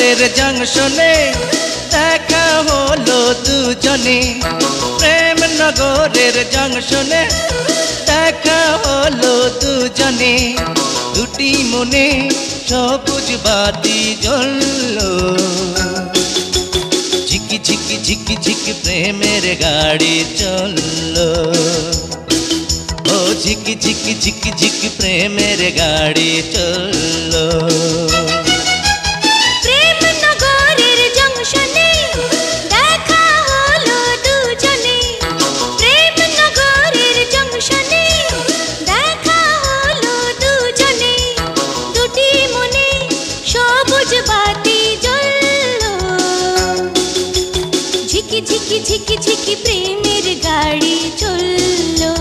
প্রেমনগরের জংশনে দেখা হলো দুজনে, প্রেমনগরের জংশনে দেখা হলো দুজনে, দুটি মনে সবুজ বাতি জ্বললো। ঝিকি ঝিকি ঝিকি ঝিকি প্রেমের গাড়ি চললো, ও ঝিকি ঝিকি ঝিকি ঝিকি প্রেমের গাড়ি চললো। প্রেমনগরের জংশনে দেখা হলো দুজনে, প্রেমনগরের জংশনে দেখা হলো দুজনে, দুটি মনে সবুজ বাতি জ্বললো। ঝিকি ঝিকি ঝিকি ঝিকি প্রেমের গাড়ি চললো,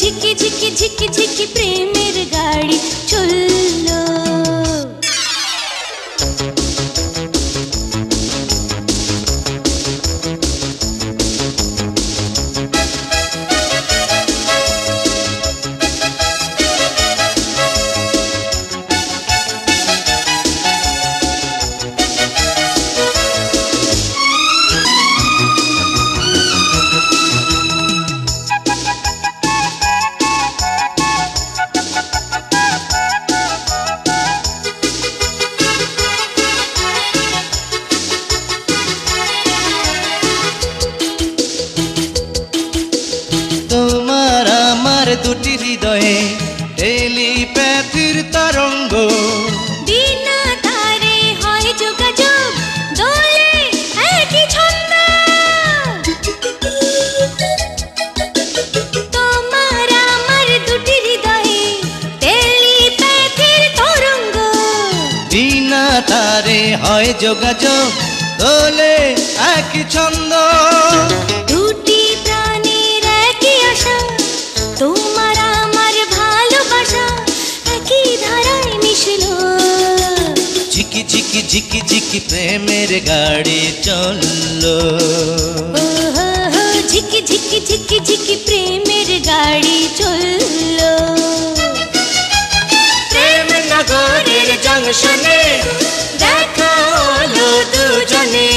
ঝিকি ঝিকি ঝিকি ঝিকি প্রেমের গাড়ি চললো। তোমার আমার দুটি হৃদয়ে টেলিপ্যাথির তরঙ্গ, বিনা তারে হয় যোগাযোগ, দোলে একই ছন্দ। তোমার আমার দুটি হৃদয়ে টেলিপ্যাথির তরঙ্গ, বিনা তারে হয় যোগাযোগ, দোলে একই ছন্দ। দুটি প্রাণের একই আশা, তোমার আমার ভালোবাসা একই ধারায় মিশলো। ঝিকি ঝিকি ঝিকি ঝিকি প্রেমের গাড়ি চললো, ঝিকি ঝিকি ঝিকি ঝিকি প্রেমের গাড়ি চললো। প্রেমনগরের জংশনে দেখা হলো দুজনে,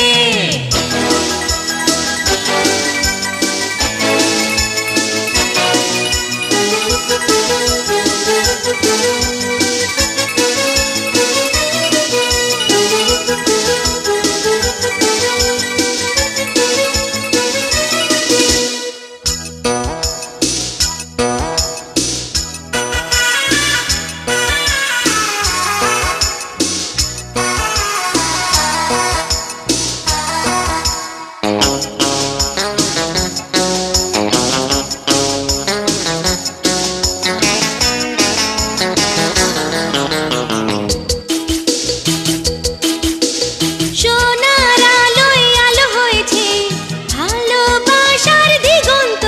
সোনার আলোয় আলো হয়েছে ভালোবাসার দিগন্ত।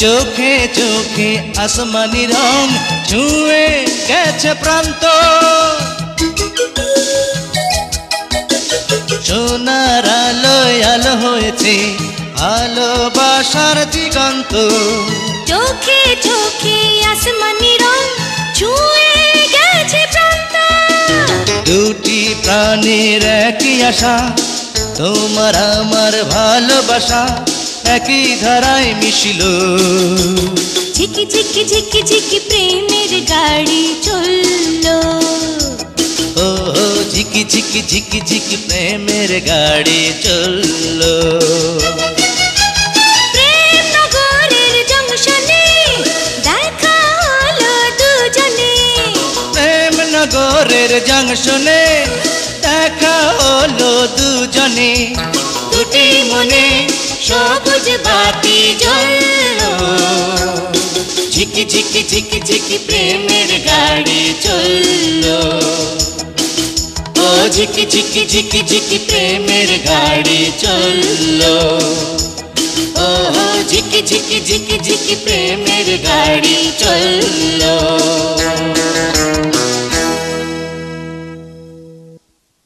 চোখে চোখে আসমানি রং ছুঁয়ে গেছে প্রান্ত। সোনার আলোয় আলো হয়েছে ভালোবাসার দিগন্ত। চোখে চোখে আসমানি রং ছুঁয়ে গেছে প্রান্ত। দুটি প্রাণের একই আশা, তোমার আমার ভালোবাসা একই ধারায় মিশিল। ঝিকি ঝিকি ঝিকি ঝিকি প্রেমের গাড়ি চললো, ও ঝিকি ঝিকি ঝিকি ঝিকি প্রেমের গাড়ি চললো। প্রেমনগরের জংশনে দেখা হলো দুজনে, প্রেমনগরের জংশনে দেখা হলো দুজনে, দুটি মনে সবুজ বাতি জ্বললো। ঝিকি ঝিকি ঝিকি ঝিকি প্রেমের গাড়ি চললো, ও ঝিকি ঝিকি ঝিকি ঝিকি প্রেমের গাড়ি চললো, ও ঝিকি ঝিকি ঝিকি ঝিকি প্রেমের গাড়ি চললো।